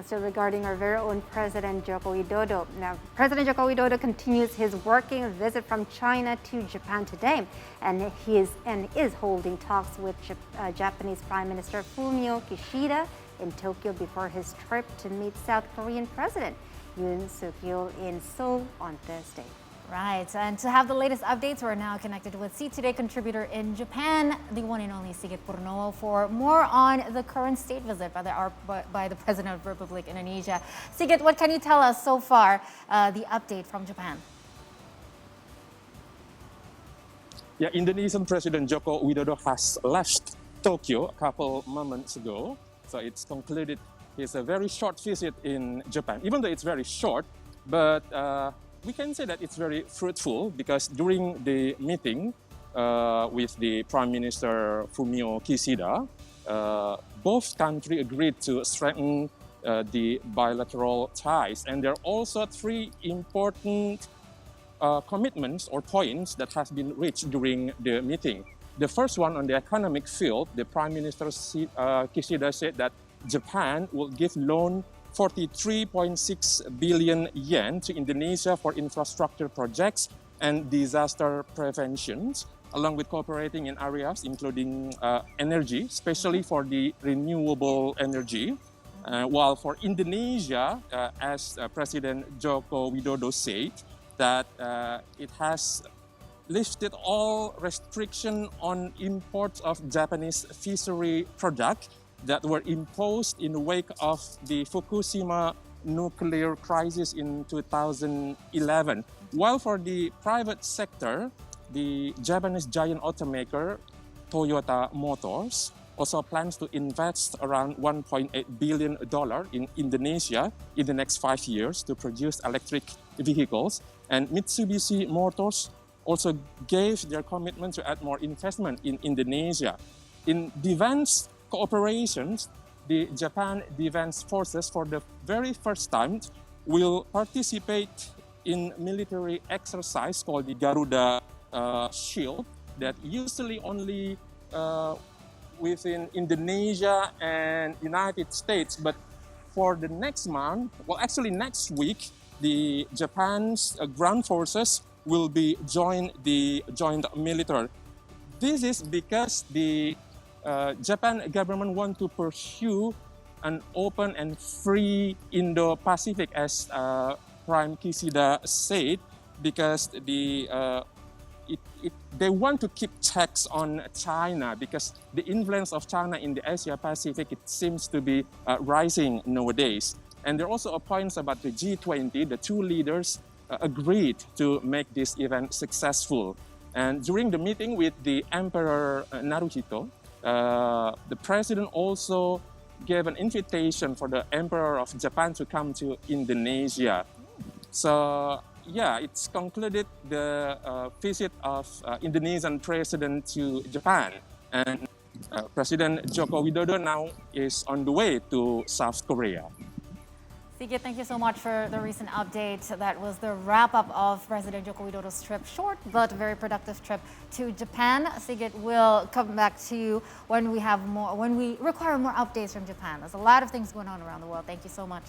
So regarding our very own President Jokowi Widodo. Now, President Jokowi Widodo continues his working visit from China to Japan today, and he is holding talks with Japanese Prime Minister Fumio Kishida in Tokyo before his trip to meet South Korean President Yoon Suk-yeol in Seoul on Thursday. Right, and to have the latest updates, we're now connected with C Today contributor in Japan, the one and only Sigit Purnomo, for more on the current state visit by the President of Republic Indonesia. Sigit, what can you tell us so far, the update from Japan? Yeah, Indonesian President Joko Widodo has left Tokyo a couple moments ago, so it's concluded his very short visit in Japan. Even though it's very short, but we can say that it's very fruitful because during the meeting with the Prime Minister Fumio Kishida, both countries agreed to strengthen the bilateral ties. And there are also three important commitments or points that have been reached during the meeting. The first one on the economic field, the Prime Minister Kishida said that Japan will give loan 43.6 billion yen to Indonesia for infrastructure projects and disaster prevention, along with cooperating in areas including energy, especially for the renewable energy. While for Indonesia, as President Joko Widodo said, that it has lifted all restriction on imports of Japanese fishery products that were imposed in the wake of the Fukushima nuclear crisis in 2011. While for the private sector, the Japanese giant automaker Toyota Motors also plans to invest around $1.8 billion in Indonesia in the next 5 years to produce electric vehicles. And Mitsubishi Motors also gave their commitment to add more investment in Indonesia. In defense cooperations, the Japan Defense Forces for the very first time will participate in military exercise called the Garuda Shield that usually only within Indonesia and United States. But for the next month, well actually next week, the Japan's ground forces will be join the joint military. This is because the Japan government want to pursue an open and free Indo-Pacific, as Prime Kishida said, because they want to keep checks on China because the influence of China in the Asia-Pacific, it seems to be rising nowadays. And there are also points about the G20. The two leaders agreed to make this event successful. And during the meeting with the Emperor Naruhito, the president also gave an invitation for the Emperor of Japan to come to Indonesia. So yeah, it's concluded the visit of Indonesian president to Japan. And President Joko Widodo now is on the way to South Korea. Sigit, thank you so much for the recent update. That was the wrap-up of President Joko Widodo's trip, short but very productive trip to Japan. Sigit, will come back to you when we require more updates from Japan. There's a lot of things going on around the world. Thank you so much.